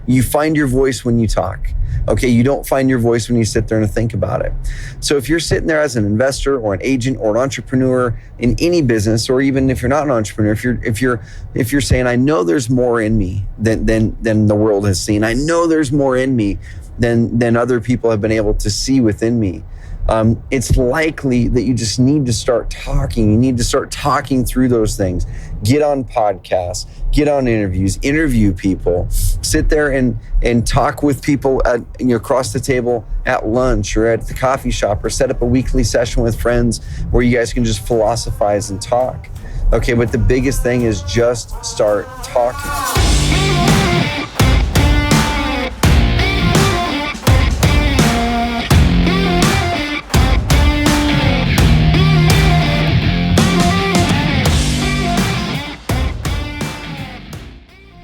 You find your voice when you talk. Okay, you don't find your voice when you sit there and think about it. So if you're sitting there as an investor or an agent or an entrepreneur in any business, or even if you're not an entrepreneur, if you're saying, I know there's more in me than the world has seen. I know there's more in me than other people have been able to see within me. It's likely that you just need to start talking. You need to start talking through those things. Get on podcasts, get on interviews, interview people, sit there and talk with people across the table at lunch or at the coffee shop, or set up a weekly session with friends where you guys can just philosophize and talk. Okay, but the biggest thing is just start talking.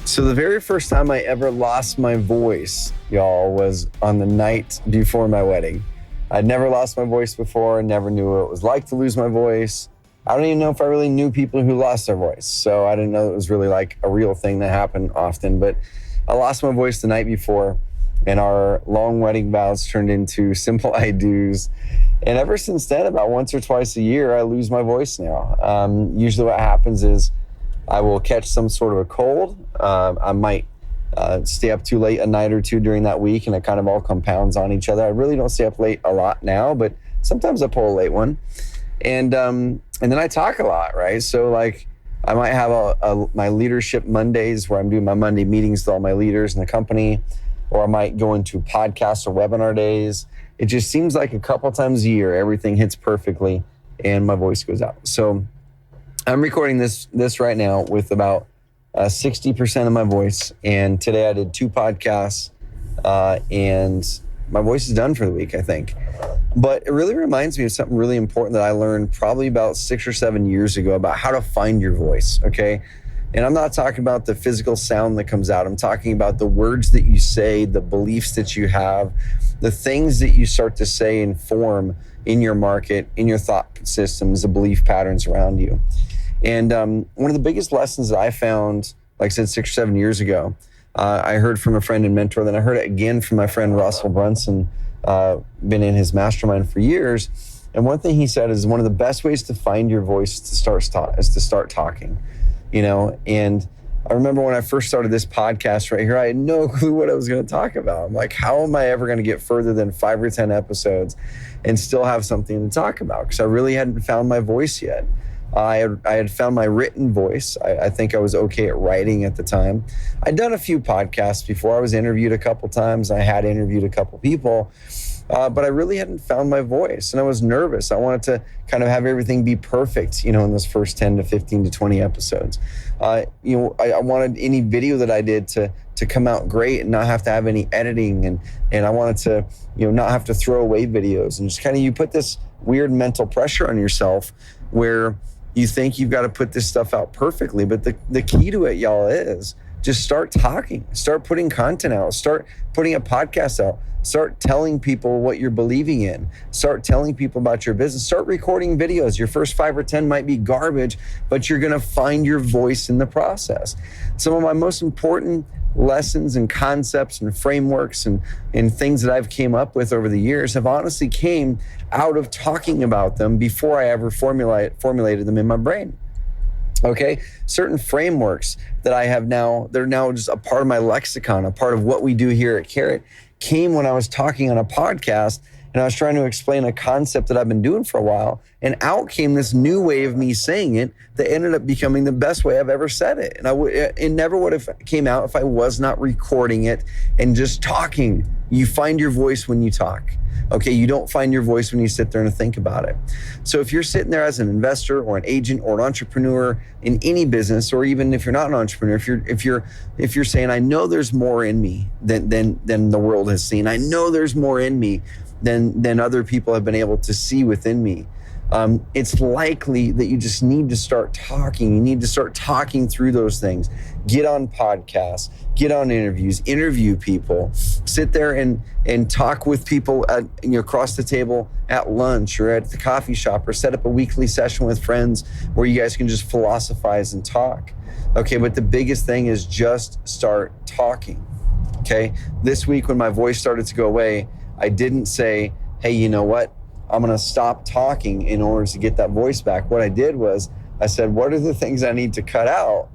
So the very first time I ever lost my voice, y'all, was on the night before my wedding. I'd never lost my voice before, never knew what it was like to lose my voice. I don't even know if I really knew people who lost their voice. So I didn't know it was really like a real thing that happened often. But I lost my voice the night before, and our long wedding vows turned into simple I do's. And ever since then, about once or twice a year, I lose my voice now. Usually what happens is I will catch some sort of a cold. I might stay up too late a night or two during that week, and it kind of all compounds on each other. I really don't stay up late a lot now, but sometimes I pull a late one. And then I talk a lot, right? So like I might have my leadership Mondays where I'm doing my Monday meetings with all my leaders in the company, or I might go into podcast or webinar days. It just seems like a couple times a year, everything hits perfectly and my voice goes out. So I'm recording this right now with about 60% of my voice. And today I did 2 podcasts and my voice is done for the week, I think. But it really reminds me of something really important that I learned probably about 6 or 7 years ago about how to find your voice, okay? And I'm not talking about the physical sound that comes out. I'm talking about the words that you say, the beliefs that you have, the things that you start to say and form in your market, in your thought systems, the belief patterns around you. And one of the biggest lessons that I found, like I said, 6 or 7 years ago, I heard from a friend and mentor, then I heard it again from my friend Russell Brunson, been in his mastermind for years. And one thing he said is one of the best ways to find your voice is to start talking, you know? And I remember when I first started this podcast right here, I had no clue what I was going to talk about. I'm like, how am I ever going to get further than 5 or 10 episodes and still have something to talk about? Because I really hadn't found my voice yet. I had found my written voice. I think I was okay at writing at the time. I'd done a few podcasts before. I was interviewed a couple times. I had interviewed a couple people, but I really hadn't found my voice, and I was nervous. I wanted to kind of have everything be perfect, in those first 10 to 15 to 20 episodes. I wanted any video that I did to come out great and not have to have any editing, and I wanted to, not have to throw away videos, and just kind of you put this weird mental pressure on yourself where you think you've got to put this stuff out perfectly. But the key to it, y'all, is just start talking, start putting content out, start putting a podcast out, start telling people what you're believing in, start telling people about your business, start recording videos. Your first 5 or 10 might be garbage, but you're going to find your voice in the process. Some of my most important lessons and concepts and frameworks and things that I've came up with over the years have honestly came out of talking about them before I ever formulated them in my brain. Okay, certain frameworks that I have now, they're now just a part of my lexicon, a part of what we do here at Carrot, came when I was talking on a podcast and I was trying to explain a concept that I've been doing for a while, and out came this new way of me saying it that ended up becoming the best way I've ever said it. And it never would have came out if I was not recording it and just talking. You find your voice when you talk. Okay, you don't find your voice when you sit there and think about it. So if you're sitting there as an investor or an agent or an entrepreneur in any business, or even if you're not an entrepreneur, if you're saying, I know there's more in me than the world has seen. I know there's more in me than other people have been able to see within me. It's likely that you just need to start talking. You need to start talking through those things. Get on podcasts, get on interviews, interview people, sit there and talk with people across the table at lunch or at the coffee shop, or set up a weekly session with friends where you guys can just philosophize and talk. Okay, but the biggest thing is just start talking. Okay. This week when my voice started to go away, I didn't say, hey, you know what? I'm going to stop talking in order to get that voice back. What I did was I said, what are the things I need to cut out?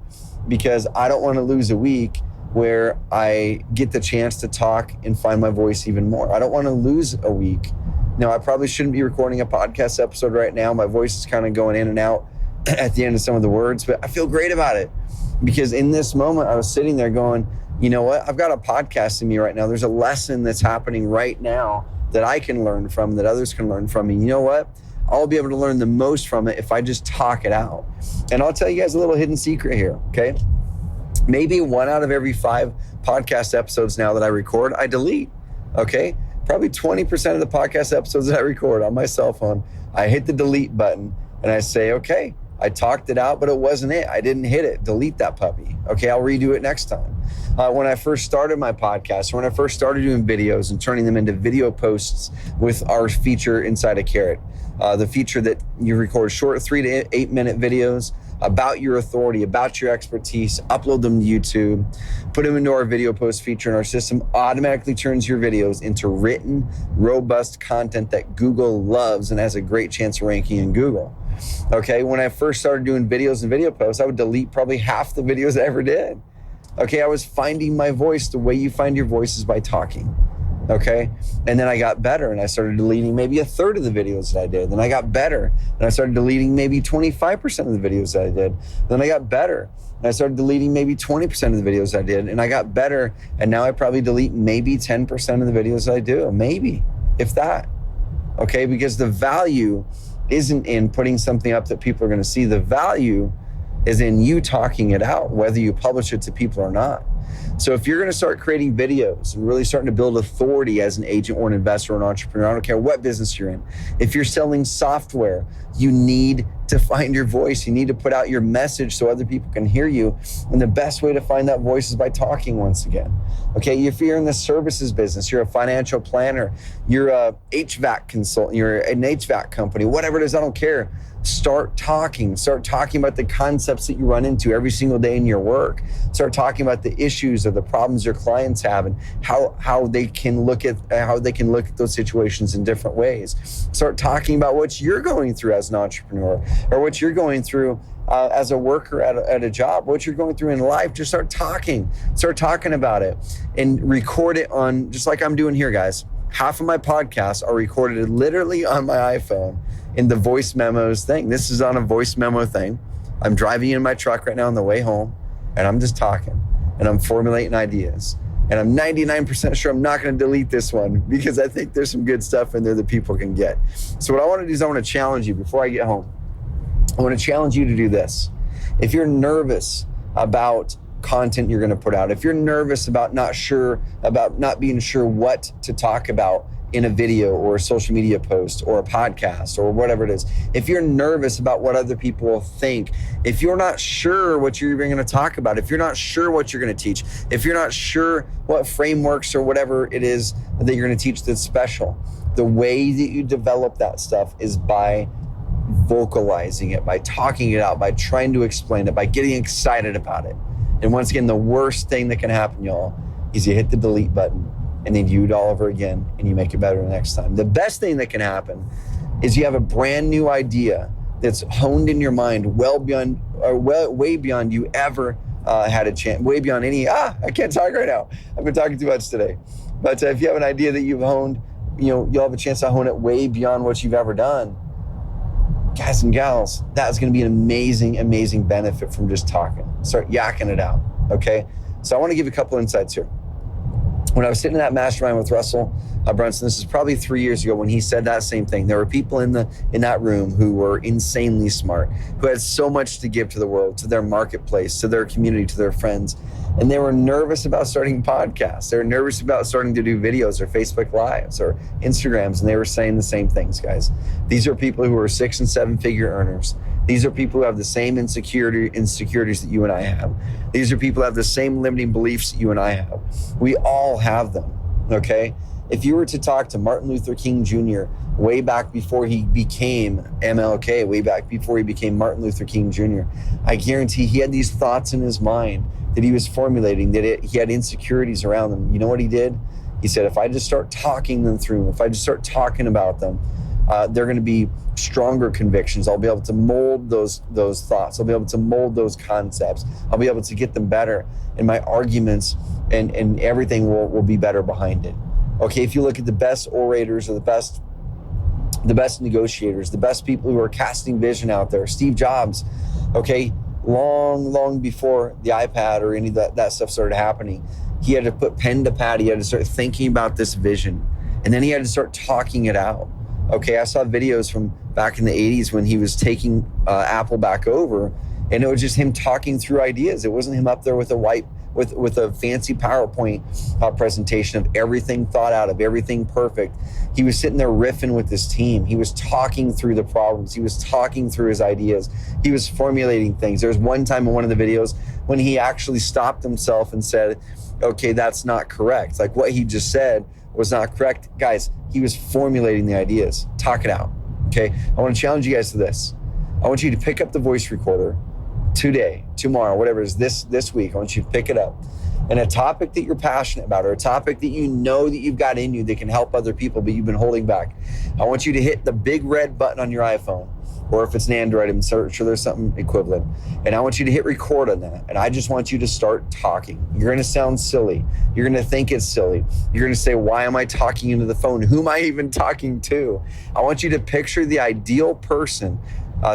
Because I don't want to lose a week where I get the chance to talk and find my voice even more. I don't want to lose a week. Now, I probably shouldn't be recording a podcast episode right now. My voice is kind of going in and out at the end of some of the words, but I feel great about it because in this moment, I was sitting there going, you know what? I've got a podcast in me right now. There's a lesson that's happening right now that I can learn from, that others can learn from. And you know what? I'll be able to learn the most from it if I just talk it out. And I'll tell you guys a little hidden secret here, okay? Maybe 1 out of every 5 podcast episodes now that I record, I delete, okay? Probably 20% of the podcast episodes that I record on my cell phone, I hit the delete button and I say, okay, I talked it out, but it wasn't it. I didn't hit it. Delete that puppy. Okay, I'll redo it next time. When I first started my podcast, or when I first started doing videos and turning them into video posts with our feature inside of Carrot, the feature that you record short 3 to 8 minute videos about your authority, about your expertise, upload them to YouTube, put them into our video post feature, and our system automatically turns your videos into written, robust content that Google loves and has a great chance of ranking in Google. Okay, when I first started doing videos and video posts, I would delete probably half the videos I ever did. Okay, I was finding my voice. The way you find your voice is by talking. Okay, and then I got better and I started deleting maybe a third of the videos that I did. Then I got better and I started deleting maybe 25% of the videos that I did. Then I got better and I started deleting maybe 20% of the videos I did, and I got better, and now I probably delete maybe 10% of the videos I do, maybe, if that. Okay, because the value isn't in putting something up that people are going to see. The value is in you talking it out, whether you publish it to people or not. So if you're going to start creating videos and really starting to build authority as an agent or an investor or an entrepreneur, I don't care what business you're in. If you're selling software, you need to find your voice. You need to put out your message so other people can hear you. And the best way to find that voice is by talking once again. Okay, if you're in the services business, you're a financial planner, you're a HVAC consultant, you're an HVAC company, whatever it is, I don't care. Start talking about the concepts that you run into every single day in your work. Start talking about the issues or the problems your clients have and how they can look at those situations in different ways. Start talking about what you're going through as an entrepreneur or what you're going through as a worker at a job, what you're going through in life. Just start talking about it and record it on, just like I'm doing here, guys. Half of my podcasts are recorded literally on my iPhone in the voice memos thing. This is on a voice memo thing. I'm driving in my truck right now on the way home, and I'm just talking, and I'm formulating ideas. And I'm 99% sure I'm not going to delete this one because I think there's some good stuff in there that people can get. So what I want to do is I want to challenge you before I get home. I want to challenge you to do this. If you're nervous about content you're going to put out, if you're nervous about not being sure what to talk about in a video or a social media post or a podcast or whatever it is, if you're nervous about what other people will think, if you're not sure what you're even going to talk about, if you're not sure what you're going to teach, if you're not sure what frameworks or whatever it is that you're going to teach that's special, the way that you develop that stuff is by vocalizing it, by talking it out, by trying to explain it, by getting excited about it. And once again, the worst thing that can happen, y'all, is you hit the delete button and then you do it all over again and you make it better the next time. The best thing that can happen is you have a brand new idea that's honed in your mind way beyond you ever had a chance, way beyond I can't talk right now. I've been talking too much today. But if you have an idea that you've honed, you'll have a chance to hone it way beyond what you've ever done. Guys and gals, that's going to be an amazing, amazing benefit from just talking. Start yakking it out, okay? So I want to give you a couple insights here. When I was sitting in that mastermind with Russell Brunson, this is probably 3 years ago when he said that same thing. There were people in that room who were insanely smart, who had so much to give to the world, to their marketplace, to their community, to their friends. And they were nervous about starting podcasts. They were nervous about starting to do videos or Facebook Lives or Instagrams. And they were saying the same things, guys. These are people who are 6 and 7 figure earners. These are people who have the same insecurities that you and I have. These are people who have the same limiting beliefs that you and I have. We all have them, okay? If you were to talk to Martin Luther King Jr. way back before he became MLK, way back before he became Martin Luther King Jr., I guarantee he had these thoughts in his mind that he was formulating, that he had insecurities around them. You know what he did? He said, if I just start talking them through, if I just start talking about them, they're going to be stronger convictions. I'll be able to mold those thoughts. I'll be able to mold those concepts. I'll be able to get them better, and my arguments and everything will be better behind it. Okay, if you look at the best orators or the best negotiators, the best people who are casting vision out there, Steve Jobs, okay, long before the iPad or any of that stuff started happening, he had to put pen to pad. He had to start thinking about this vision, and then he had to start talking it out. Okay, I saw videos from back in the 80s when he was taking Apple back over, and it was just him talking through ideas. It wasn't him up there with a fancy PowerPoint presentation of everything thought out, of everything perfect. He was sitting there riffing with his team. He was talking through the problems. He was talking through his ideas. He was formulating things. There was one time in one of the videos when he actually stopped himself and said, okay, that's not correct. Like what he just said was not correct. Guys, he was formulating the ideas. Talk it out, okay? I want to challenge you guys to this. I want you to pick up the voice recorder today, tomorrow, whatever it is, this week. I want you to pick it up. And a topic that you're passionate about, or a topic that you know that you've got in you that can help other people, but you've been holding back. I want you to hit the big red button on your iPhone, or if it's an Android, I'm sure there's something equivalent. And I want you to hit record on that. And I just want you to start talking. You're gonna sound silly. You're gonna think it's silly. You're gonna say, why am I talking into the phone? Who am I even talking to? I want you to picture the ideal person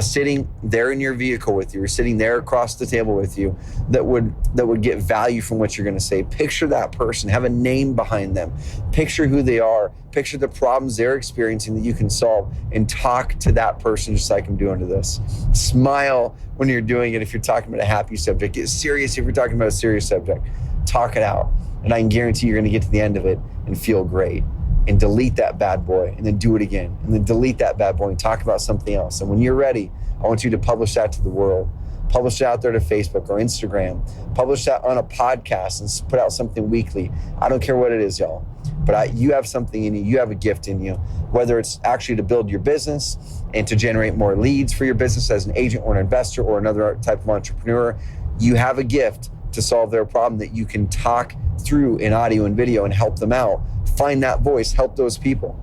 sitting there in your vehicle with you, or sitting there across the table with you, that would get value from what you're going to say. Picture that person, have a name behind them, picture who they are, picture the problems they're experiencing that you can solve, and talk to that person just like I'm doing to this. Smile when you're doing it if you're talking about a happy subject. Get serious if you're talking about a serious subject. Talk it out, and I can guarantee you're going to get to the end of it and feel great. And delete that bad boy, and then do it again, and then delete that bad boy and talk about something else. And when you're ready, I want you to publish that to the world. Publish it out there to Facebook or Instagram. Publish that on a podcast and put out something weekly. I don't care what it is, y'all, but you have something in you. You have a gift in you, whether it's actually to build your business and to generate more leads for your business as an agent or an investor or another type of entrepreneur. You have a gift to solve their problem that you can talk through in audio and video and help them out. Find that voice, help those people.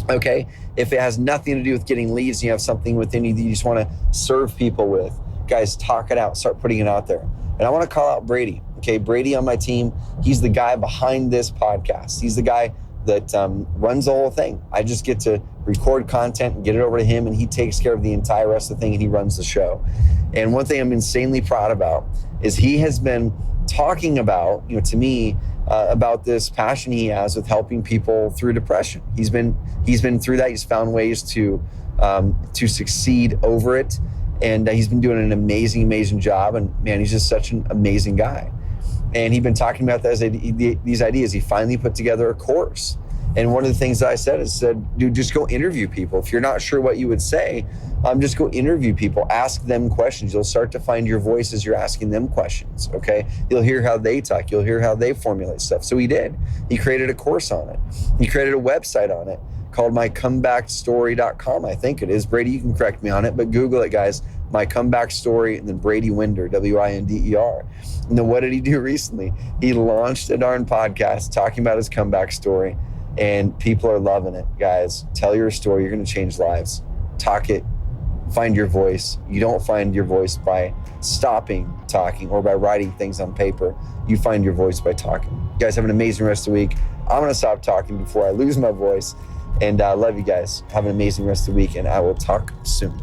Okay? If it has nothing to do with getting leads and you have something within you that you just want to serve people with, guys, talk it out, start putting it out there. And I want to call out Brady. Okay, Brady on my team, he's the guy behind this podcast. He's the guy that runs the whole thing. I just get to record content and get it over to him, and he takes care of the entire rest of the thing, and he runs the show. And one thing I'm insanely proud about is he has been talking about, to me, about this passion he has with helping people through depression. He's been through that. He's found ways to succeed over it, and he's been doing an amazing job. And man, he's just such an amazing guy. And he'd been talking about these ideas. He finally put together a course. And one of the things that I said is, dude, just go interview people. If you're not sure what you would say, just go interview people, ask them questions. You'll start to find your voice as you're asking them questions, okay? You'll hear how they talk. You'll hear how they formulate stuff. So he did. He created a course on it. He created a website on it called mycomebackstory.com, I think it is. Brady, you can correct me on it, but Google it, guys. My Comeback Story, and then Brady Winder, Winder. And then what did he do recently? He launched a darn podcast talking about his comeback story. And people are loving it, guys. Tell your story. You're going to change lives. Talk it. Find your voice. You don't find your voice by stopping talking or by writing things on paper. You find your voice by talking. You guys have an amazing rest of the week. I'm going to stop talking before I lose my voice. And I love you guys. Have an amazing rest of the week, and I will talk soon.